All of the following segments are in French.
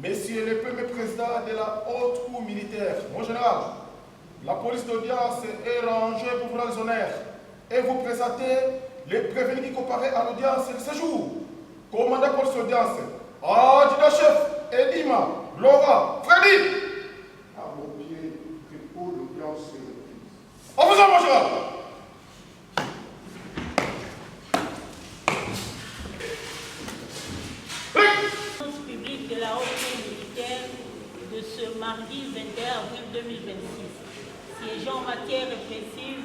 Messieurs le Premier Président de la Haute Cour militaire, mon général, la police d'audience est rangée pour vous rendre les honneurs et vous présenter les prévenus qui comparaient à l'audience de ce jour. Commandant police d'audience, adjudant-chef, Edima, Laura, Freddy. À mon pied, pour l'audience est reprise. En faisant, mon général. Public de la Haute Cour militaire de ce mardi 21 avril 2026, siégeant en matière répressive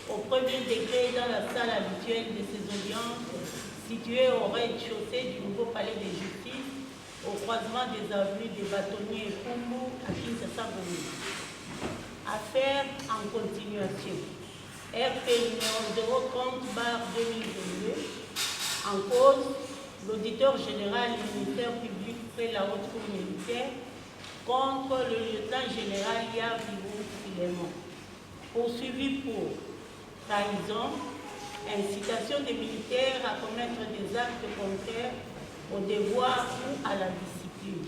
au premier degré dans la salle habituelle de ces audiences, située au rez-de-chaussée du nouveau palais de justice, au croisement des avenues des Bâtonniers et Kumbu à Kinshasa-Gombe. Affaire en continuation. RP numéro 030/2022. En cause, l'auditeur général du ministère public près la haute cour militaire contre le lieutenant général Yavivou Filémon, poursuivi pour trahison, incitation des militaires à commettre des actes contraires au devoir ou à la discipline.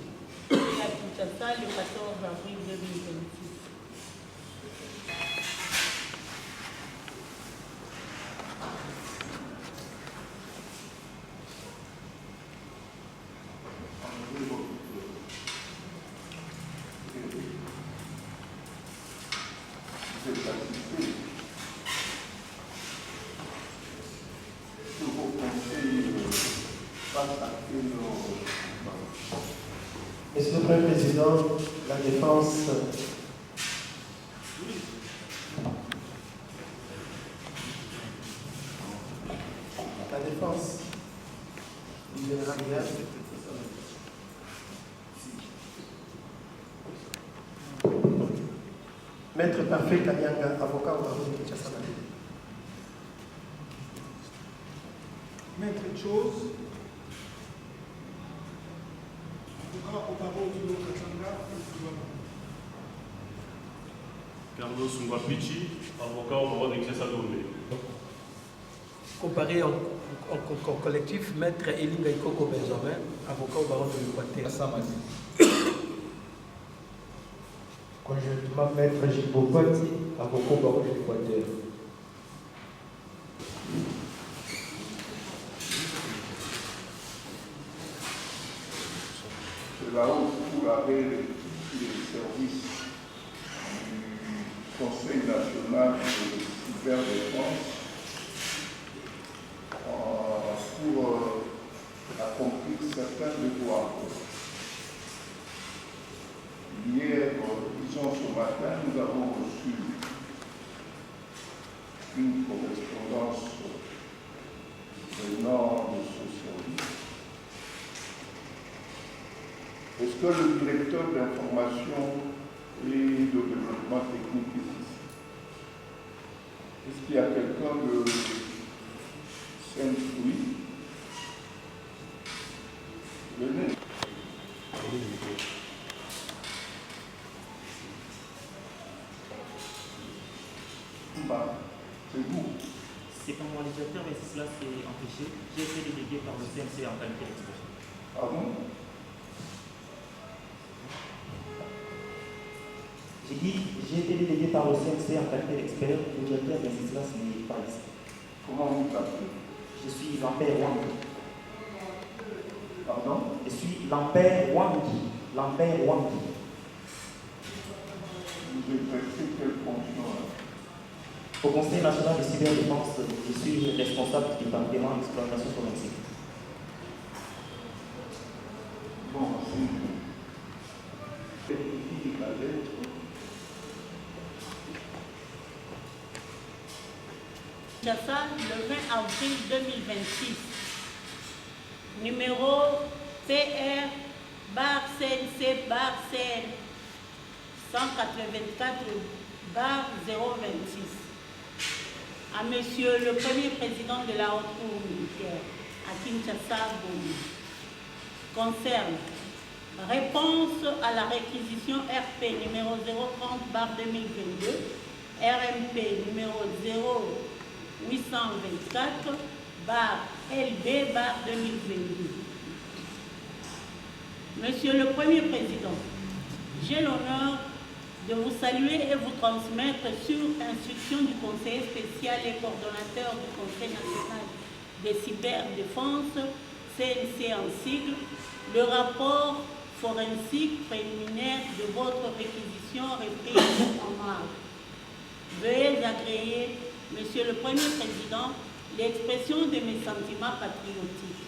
Et à Kinshasa le 14 avril 2026. Monsieur le Premier Président, la défense. La défense du général Diaz. Maître Parfait Kanyanga, avocat au barreau de Kinshasa. Maître Chose, avocat au barreau de Kinshasa. Carlos Ngwapichi, avocat au barreau de Kinshasa-Gombe. Comparé en collectif, Maître Elinga Ikoko Benjamin, avocat au barreau de l'Équateur. Conjointement, Maître Jibo Pati, avocat au barreau de l'Équateur. La haute cour avait les services du Conseil national de cyberdéfense pour accomplir certains devoirs. Hier, disons ce matin, nous avons reçu une correspondance venant de ce service. Est-ce que le directeur d'information et de développement technique est ici? Est-ce qu'il y a quelqu'un de Saint-Louis? Venez. C'est vous. C'est pas mon législateur, mais si cela s'est empêché, j'ai été délégué par le CNC en qualité d'expert. Ah bon? J'ai dit, j'ai été délégué par le CNC en qualité d'expert, législateur, mais si cela n'est pas ici. Comment vous appelez? Je suis Lampère Wangi. Pardon? Je suis Lampère Wangi. Lampère Wangi. Vous exercez quelle fonction? Au Conseil national de cyberdéfense, je suis responsable du département d'exploitation forensique. Bon, c'est la lettre. Kinshasa, le 20 avril 2026. Numéro PR CNC CN 184 026. À Monsieur le Premier Président de la Haute Cour militaire à Kinshasa-Gombe. Concerne réponse à la réquisition RP numéro 030/2022, RMP numéro 0824/LB/2022. Monsieur le Premier Président, j'ai l'honneur de vous saluer et vous transmettre sur instruction du conseiller spécial et coordonnateur du Conseil national de cyberdéfense, CNC en sigle, le rapport forensique préliminaire de votre réquisition reprise en mars. Veuillez agréer, Monsieur le Premier Président, l'expression de mes sentiments patriotiques.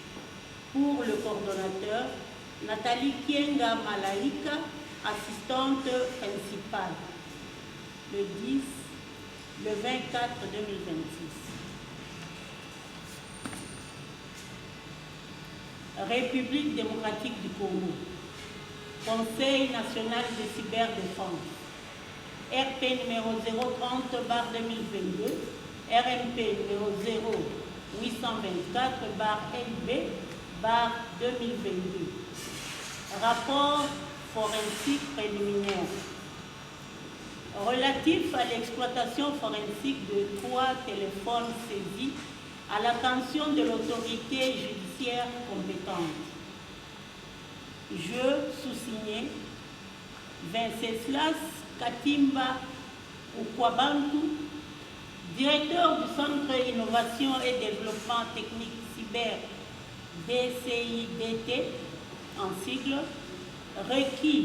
Pour le coordonnateur, Nathalie Kienga Malaika, assistante principale, le 10, le 24 2026. République démocratique du Congo, Conseil national de cyberdéfense, RP numéro 030/2022, RMP numéro 0824/LB/2022. Rapport forensique préliminaire relatif à l'exploitation forensique de 3 téléphones saisis à l'attention de l'autorité judiciaire compétente. Je sous-signé Venceslas Katimba Ukwabantu, directeur du Centre Innovation et Développement Technique Cyber DCIDT en sigle, requis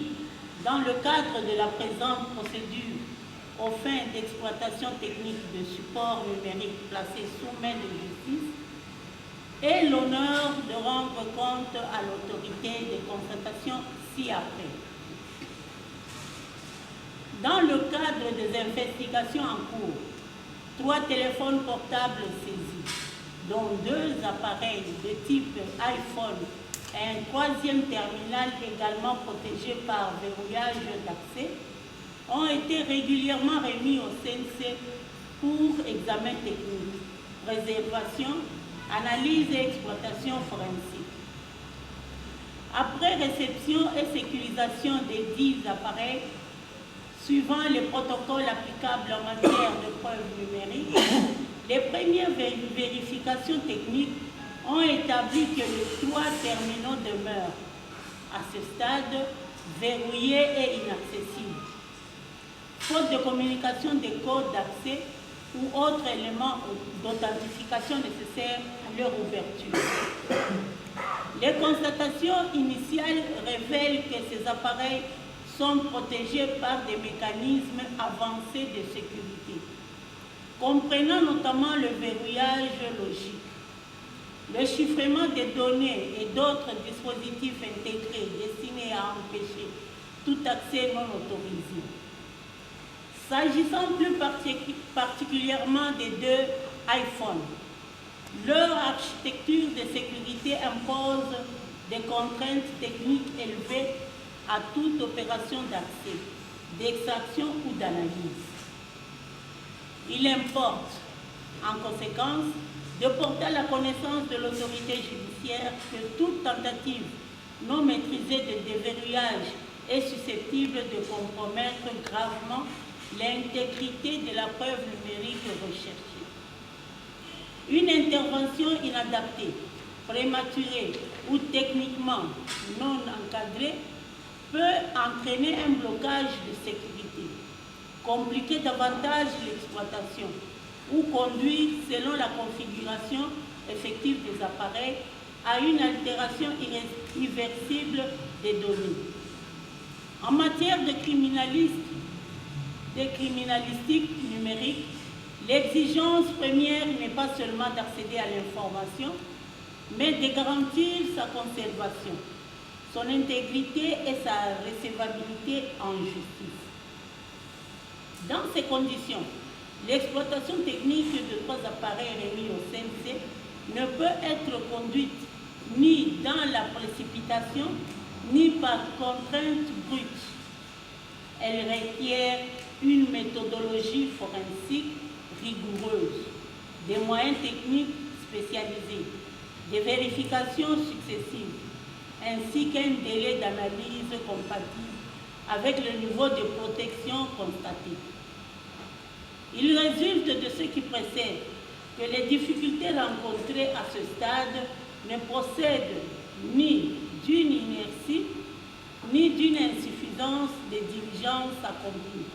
dans le cadre de la présente procédure aux fins d'exploitation technique de support numérique placé sous main de justice, et l'honneur de rendre compte à l'autorité de constatation ci-après. Dans le cadre des investigations en cours, 3 téléphones portables saisis, dont 2 appareils de type iPhone et un 3e terminal également protégé par verrouillage d'accès, ont été régulièrement remis au CNC pour examen technique, préservation, analyse et exploitation forensique. Après réception et sécurisation des 10 appareils, suivant les protocoles applicables en matière de preuves numériques, les premières vérifications techniques ont établi que les 3 terminaux demeurent, à ce stade, verrouillés et inaccessibles, faute de communication des codes d'accès ou autres éléments d'authentification nécessaires à leur ouverture. Les constatations initiales révèlent que ces appareils sont protégés par des mécanismes avancés de sécurité, comprenant notamment le verrouillage logique, le chiffrement des données et d'autres dispositifs intégrés destinés à empêcher tout accès non autorisé. S'agissant plus particulièrement des 2 iPhones, leur architecture de sécurité impose des contraintes techniques élevées à toute opération d'accès, d'extraction ou d'analyse. Il importe, en conséquence, de porter à la connaissance de l'autorité judiciaire que toute tentative non maîtrisée de déverrouillage est susceptible de compromettre gravement l'intégrité de la preuve numérique recherchée. Une intervention inadaptée, prématurée ou techniquement non encadrée peut entraîner un blocage de sécurité, compliquer davantage l'exploitation ou conduire, selon la configuration effective des appareils, à une altération irréversible des données. En matière de criminalistique numérique, l'exigence première n'est pas seulement d'accéder à l'information, mais de garantir sa conservation, son intégrité et sa recevabilité en justice. Dans ces conditions, l'exploitation technique de 3 appareils remis au CNC ne peut être conduite ni dans la précipitation, ni par contrainte brute. Elle requiert une méthodologie forensique rigoureuse, des moyens techniques spécialisés, des vérifications successives, ainsi qu'un délai d'analyse compatible avec le niveau de protection constaté. Il résulte de ce qui précède que les difficultés rencontrées à ce stade ne procèdent ni d'une inertie ni d'une insuffisance des diligences accomplies,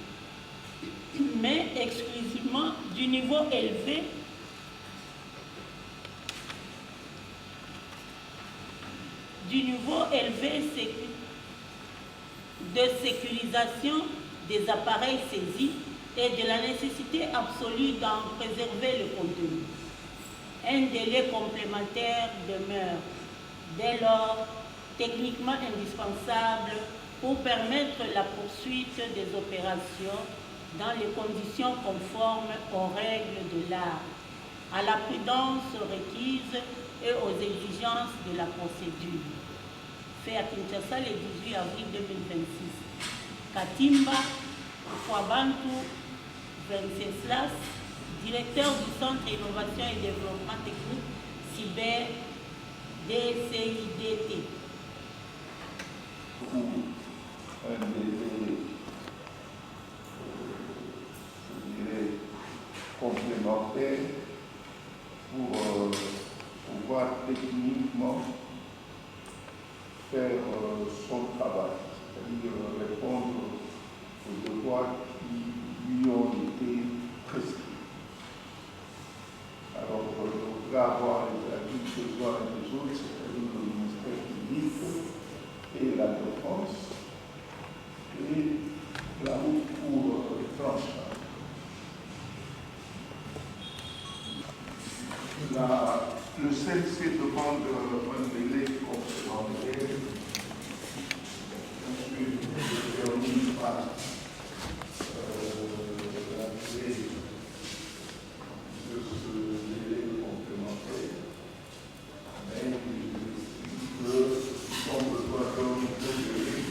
mais exclusivement du niveau élevé de sécurisation des appareils saisis et de la nécessité absolue d'en préserver le contenu. Un délai complémentaire demeure dès lors techniquement indispensable pour permettre la poursuite des opérations dans les conditions conformes aux règles de l'art, à la prudence requise et aux exigences de la procédure. Fait à Kinshasa le 18 avril 2026. Katimba Fwabantu Venceslas, directeur du Centre Innovation et Développement Technique Cyber DCIDT. Un délai, je dirais, complémentaire pour pouvoir techniquement faire son travail, c'est-à-dire répondre aux devoirs qui lui ont été prescrits. Alors, on devrait avoir les avis besoin des autres, c'est-à-dire le ministère public et la défense, et la route pour tranchant. Le CNC demande un délai complémentaire. Ensuite, je termine par la durée de ce délai complémentaire. Mais il semble besoin d'un délai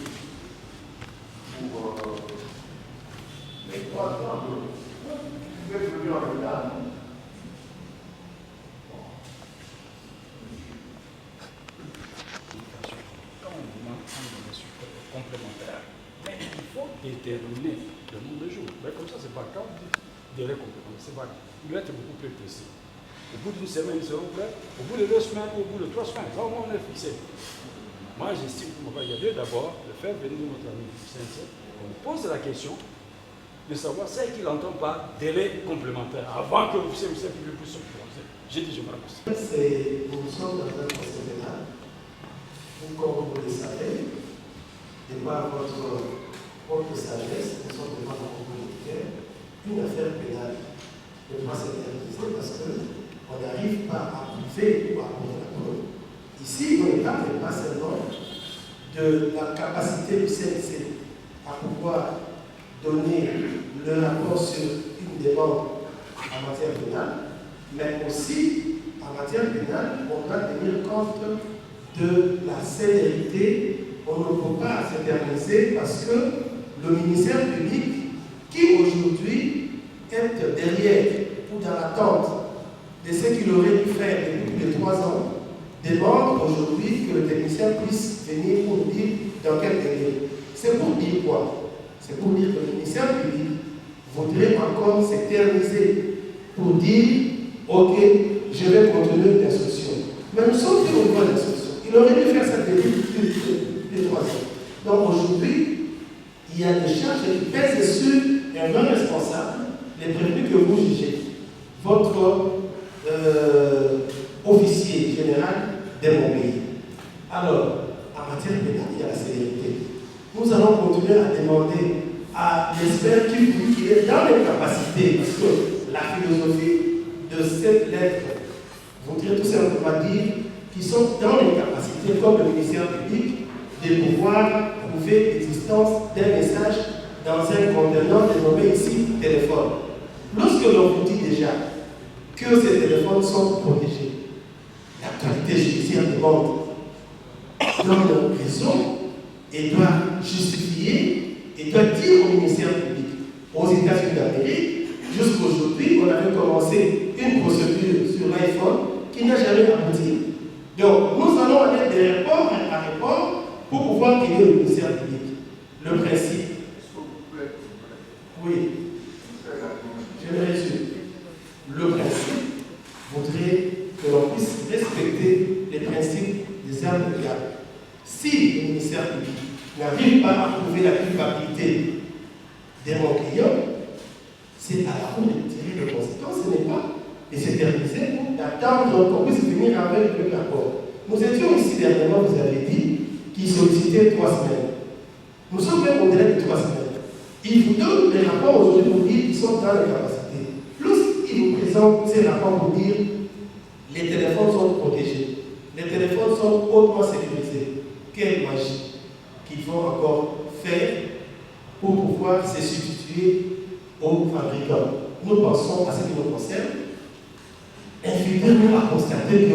pour les 3 ans. Vous êtes venu en retard, non? Complémentaire. Mais il faut déterminer le nombre de jours. Mais comme ça, c'est pas le cas, on dit délai complémentaire. C'est pas grave. Il doit être beaucoup plus précis. Au bout d'une semaine, ils seront prêts. Au bout de 2 semaines, au bout de 3 semaines, là, on est fixé. Moi, j'estime qu'il y a lieu d'abord de faire venir notre ami sincère. On pose la question de savoir ce qu'il entend par délai complémentaire avant que l'officier public puisse se prononcer. J'ai dit, je me rappelle. Nous sommes dans un procès pénal. Vous, comme vous le savez, de par votre propre sagesse, nous sommes devant la Cour militaire, une affaire pénale. Le procès pénalisé parce qu'on n'arrive pas à prouver ou à prendre la preuve. Ici, on ne parle pas seulement de la capacité du CNC à pouvoir donner le rapport sur une demande en matière pénale, mais aussi en matière pénale, on doit tenir compte de la célérité. On ne peut pas s'éterniser parce que le ministère public, qui aujourd'hui est derrière ou dans l'attente de ce qu'il aurait dû faire depuis plus de 3 ans, demande aujourd'hui que le technicien puisse venir pour nous dire dans quel délai. C'est pour dire quoi? C'est pour dire que le ministère public voudrait encore s'éterniser pour dire ok, je vais continuer l'instruction. Mais nous sommes plus au niveau de l'instruction. Il aurait dû faire ça depuis plus de 3 ans. Donc aujourd'hui, il y a des charges qui pèsent sur un non responsable, les prévenus que vous jugez, votre officier général de mon pays. Alors, en matière pénale, il y a la célérité. Nous allons continuer à demander à l'expert qui est dans les capacités, parce que la philosophie de cette lettre voudrait tout simplement dire qu'ils sont dans les capacités, comme le ministère public, de pouvoir prouver l'existence d'un message dans un contenant dénommé ici téléphone. Lorsque l'on vous dit déjà que ces téléphones sont protégés, l'actualité judiciaire demande donne raison et doit justifier et doit dire au ministère public. Aux États-Unis d'Amérique, jusqu'aujourd'hui, on avait commencé une procédure sur l'iPhone qui n'a jamais abouti. Donc, nous allons aller de rapport à rapport pour pouvoir aider le ministère public. Le principe. Oui. Je le résume. Le principe voudrait que l'on puisse respecter les principes des armes de guerre. Si le ministère public n'arrive pas à prouver la culpabilité de mon client, c'est à la cour de tirer les conséquences, ce n'est pas de s'éterniser, d'attendre qu'on puisse venir avec le rapport. Nous étions ici dernièrement, vous avez dit, qui sollicitait 3 semaines. Nous sommes même au délai de 3 semaines. Ils vous donnent les rapports aujourd'hui pour dire qu'ils sont dans les capacités. Lorsqu'ils vous présentent ces rapports pour dire les téléphones sont protégés, les téléphones sont hautement sécurisés, quelle magie qu'il faut encore faire pour pouvoir se substituer aux fabricants. Nous pensons à ce qui nous concerne. Infirmièrement a constaté que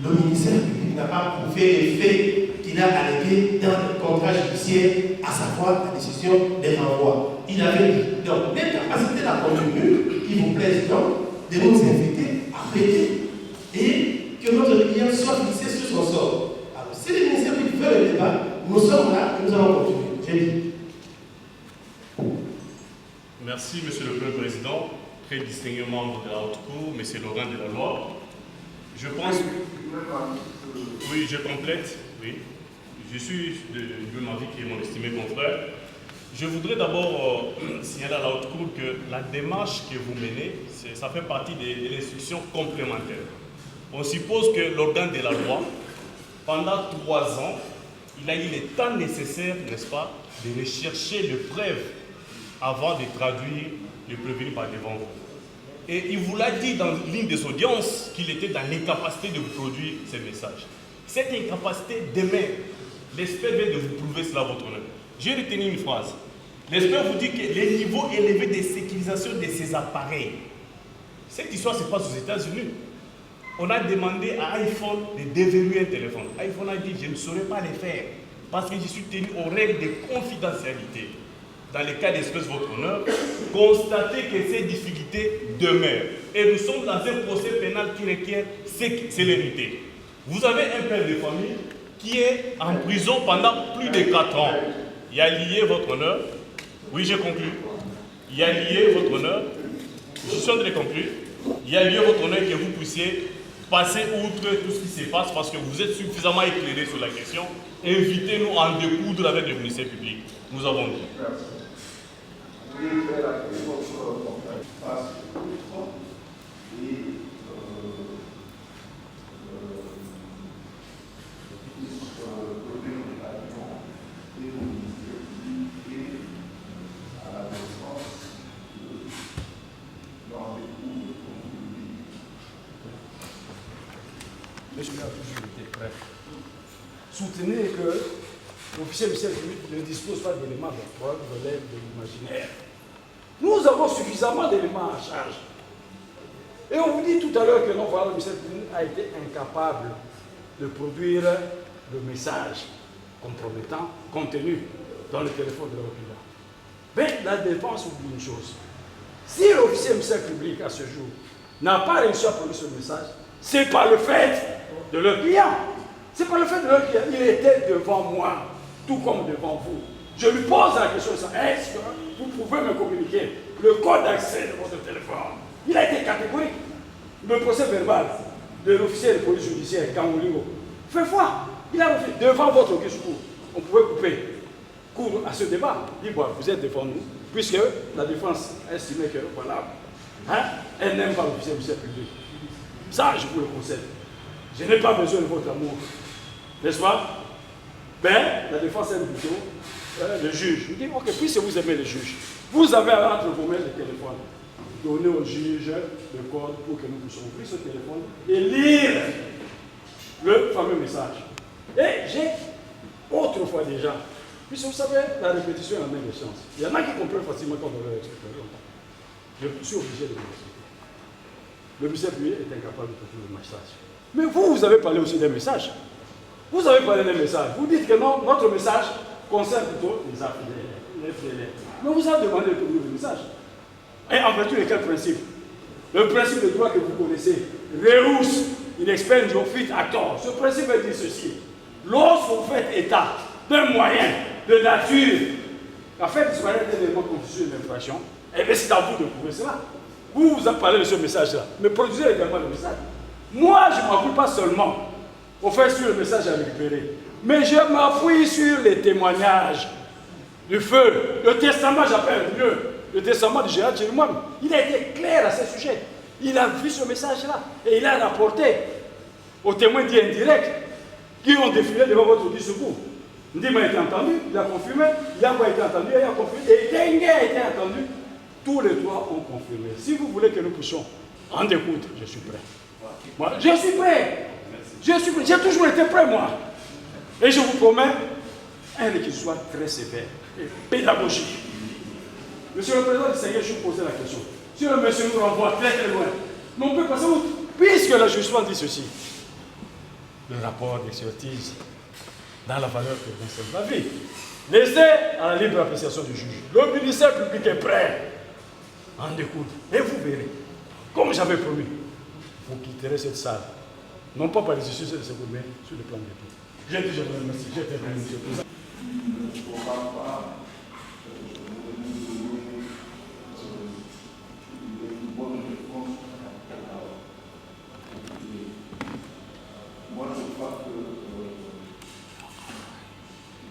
le ministère public n'a pas prouvé les faits qu'il a allégués dans le contrat judiciaire, à savoir la décision des renvois. Il avait dit, donc, l'incapacité d'un contenu qui vous plaise donc, de nous inviter à payer et que notre client soit fixé sur son sort. Alors, si le ministère public veut le débat, nous sommes là et nous allons continuer. J'ai dit. Merci, Monsieur le Premier Président, très distingué membre de la Haute Cour, Monsieur Laurent de la Loi. Je pense... Oui, je complète. Oui. Je suis du même avis qui est mon estimé confrère. Je voudrais d'abord signaler à la Haute Cour que la démarche que vous menez, ça fait partie de l'instruction complémentaire. On suppose que l'organe de la loi, pendant 3 ans, il a eu le temps nécessaire, n'est-ce pas, de rechercher les preuves avant de traduire le prévenu par devant vous. Et il vous l'a dit dans l'une des audiences qu'il était dans l'incapacité de vous produire ces messages. Cette incapacité, demain, l'expert vient de vous prouver cela à votre honneur. J'ai retenu une phrase. L'expert vous dit que les niveaux élevés de sécurisation de ces appareils, cette histoire se passe aux États-Unis. On a demandé à iPhone de déverrouiller un téléphone. iPhone a dit, je ne saurais pas le faire parce que je suis tenu aux règles de confidentialité. Dans le cas d'espèce votre honneur, constatez que ces difficultés demeurent. Et nous sommes dans un procès pénal qui requiert célérité. Vous avez un père de famille qui est en prison pendant plus de 4 ans. Il a lié votre honneur. Oui, j'ai conclu. Il a lié votre honneur. Je suis en train de conclure. Il a lié votre honneur que vous puissiez passer outre tout ce qui se passe parce que vous êtes suffisamment éclairé sur la question. Invitez-nous à en découdre avec le ministère public. Nous avons dit. Merci. Vous voulez faire la votre conférence face et Monsieur le maire a toujours été prêt. Soutenez que l'officier du service ne dispose pas d'éléments de preuve, relève de l'imaginaire. Nous avons suffisamment d'éléments à charge. Et on vous dit tout à l'heure que non, voilà, le ministère public a été incapable de produire le message compromettant contenu dans le téléphone de l'opinion. Mais la défense oublie une chose. Si l'officier du ministère public à ce jour n'a pas réussi à produire ce message, c'est pas le fait de leur client. C'est pas le fait de leur client. Il était devant moi, tout comme devant vous. Je lui pose la question, est-ce que vous pouvez me communiquer le code d'accès de votre téléphone? Il a été catégorique. Le procès verbal de l'officier de police judiciaire, Kamoulingo, fait foi. Il a refusé devant votre discours. On pouvait couper court à ce débat. Dit, bon, vous êtes devant nous, puisque la défense estimait que, voilà, hein, elle n'aime pas l'officier du service public. Ça, je vous le conseille. Je n'ai pas besoin de votre amour. N'est-ce pas? Mais la défense aime plutôt le juge. Je dis, ok, puisque vous aimez le juge, vous avez entre vos mains le téléphone. Donnez au juge le code pour que nous puissions ouvrir ce téléphone et lire le fameux message. Et j'ai autrefois déjà, puisque vous savez, la répétition est la même chance. Il y en a qui comprennent facilement quand on leur explique longtemps. Je suis obligé de vous expliquer. Le ministère public est incapable de produire le message. Mais vous avez parlé aussi des messages. Vous avez parlé des messages. Vous dites que non, notre message concerne plutôt les FDL. Mais vous avez demandé de produire le message. Et en vertu de quel principe? Le principe de droit que vous connaissez, Reus in expendio fit actor. Ce principe dit ceci. Lorsque vous faites état d'un moyen de nature à faire disparaître un élément constitué de l'infraction, eh bien c'est à vous de prouver cela. Vous avez parlé de ce message-là, mais produisez également le message. Moi, je ne m'en occupe pas seulement au fait sur le message à récupérer. Mais je m'appuie sur les témoignages du feu. Le testament, j'appelle mieux. Le testament du général Tchirimouam. Il a été clair à ce sujet. Il a vu ce message-là. Et il a rapporté aux témoins dits indirects qui ont défilé devant votre discours. Ndima a été entendu, il a confirmé. Yamba a été entendu, il a confirmé. Et Dengue a été entendu. Tous les trois ont confirmé. Si vous voulez que nous puissions en écoute, je suis prêt. Moi, je suis prêt. Je suis prêt. J'ai toujours été prêt, moi. Et je vous promets un réquisitoire très sévère et pédagogique. Monsieur le Président du Seigneur, je vous posais la question. Si le monsieur nous renvoie très très loin, mais on peut passer outre, puisque le jugement dit ceci. Le rapport d'expertise dans la valeur que concerne la vie. Laissez à la libre appréciation du juge. Le ministère public est prêt. En écoute. Et vous verrez, comme j'avais promis, vous quitterez cette salle. Non pas par les issues de ce mais sur le plan des pays. J'ai dit, je vous remercie. J'ai terminé, monsieur le Président. Il ne pourra pas une bonne réponse. Moi, je crois que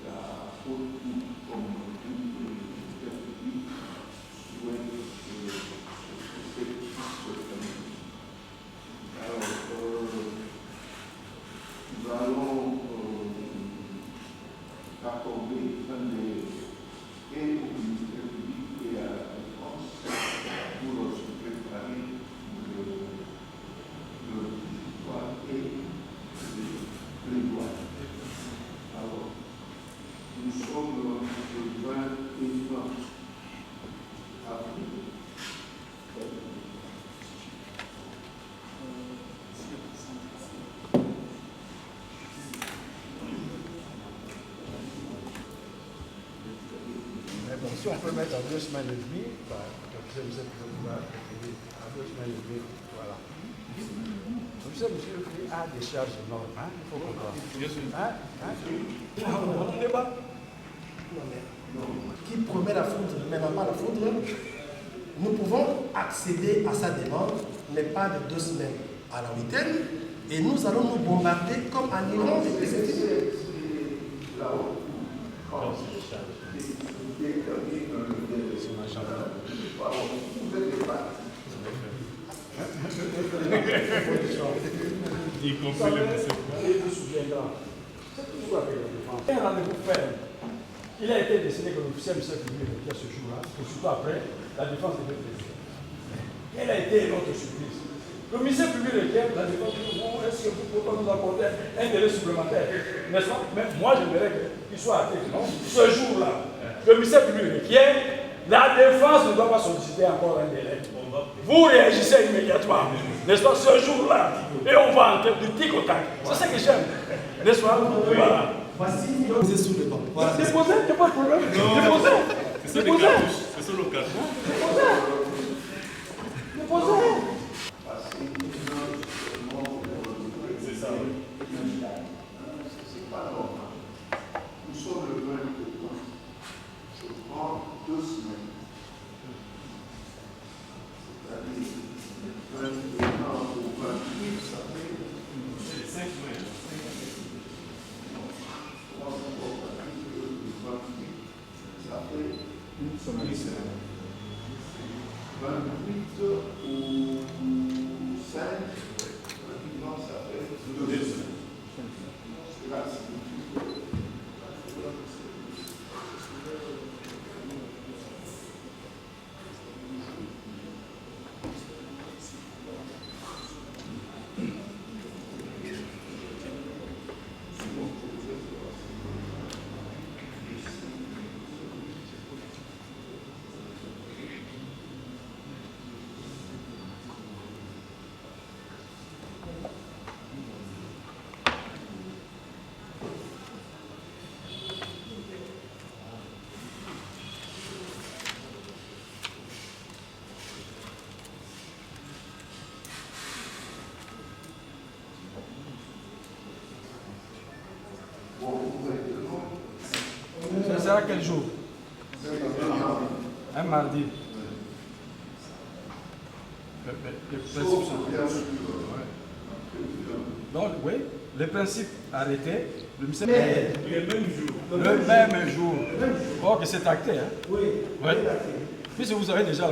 la haute comme nous allons accorder un des et au ministère public et à la défense pour se préparer le victoire et le plaidoyer. Alors, nous sommes le 20 avril. Si on peut mettre en 2 semaines et demie, à 2 semaines et demie, voilà. Comme ça, monsieur le président a des charges énormes, hein? Il faut comprendre. On débat. Qui promet la foudre, mais n'a pas la foudre, nous pouvons accéder à sa demande, mais pas de 2 semaines à la 8e, et nous allons nous bombarder comme en Iran. Y compris le monsieur. Un rendez-vous ferme. Il a été décidé que l'officier du service public qui a ce jour-là, et surtout après, la défense devait être. Quelle a été notre surprise? Le ministère public requiert la défense du gouvernement. Est-ce que vous pouvez nous apporter un délai supplémentaire? N'est-ce pas? Mais moi, j'aimerais qu'il soit atteint. Non? Ce jour-là, le ministère public requiert, la défense ne doit pas solliciter encore un délai. Vous réagissez immédiatement. N'est-ce pas? Ce jour-là. Et on va en tête du tic au tac. C'est ça que j'aime. N'est-ce pas? Voilà. Voici, vous êtes sous le banc. Voilà, Déposez, il n'y a pas de problème. Déposez. C'est ça le cartouche. C'est ça le cartouche. Déposez. C'est ça. C'est pas normal. Nous sommes le 20 octobre. Je prends 2 semaines. C'est-à-dire 21 ans au 28, ça fait 5 semaines. Ça fait une semaine. 28 ou 5, pratiquement ça fait 2 semaines. Cela signifie que Ça sera quel jour? Un mardi. Le principe, c'est... Donc, oui. les principes arrêtés, le ministère... Le même jour. Le même jour. Or que c'est acté. Hein? Oui, Oui. Puisque vous avez déjà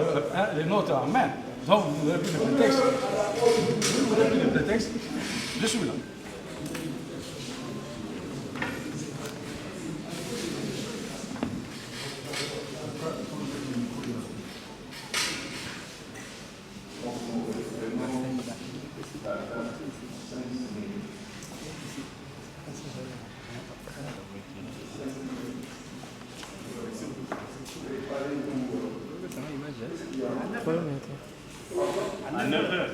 les notes en main, donc vous n'aurez plus de prétexte. Vous n'aurez plus de prétexte. Je suis là. À 9h.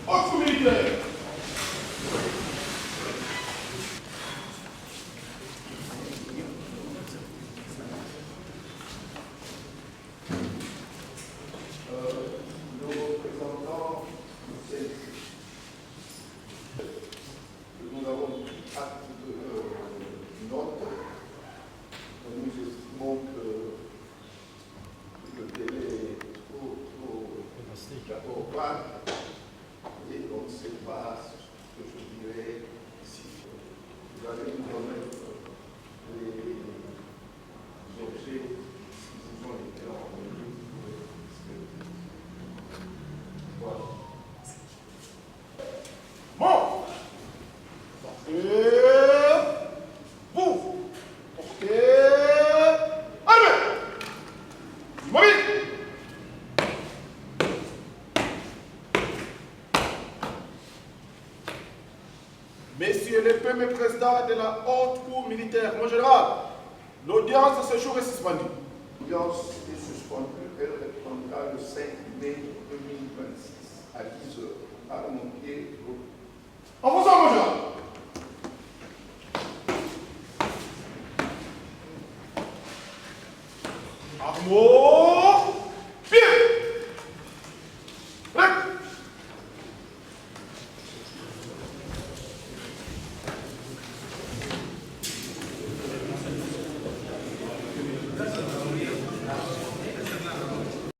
Ordre militaire. Nos représentants, nous avons pris acte de note. Nous estimons que le délai est trop bas et on ne sait pas ce que je dirais ici. Vous allez nous remettre les objets qui vous ont été envoyés. Voilà. Bon. Portez. Vous. Portez. Armée. Mobile. Messieurs les premiers présidents de la haute cour militaire, mon général, l'audience de ce jour est suspendue. L'audience est suspendue. Elle reprendra le 5 mai 2026 à 10h à Montier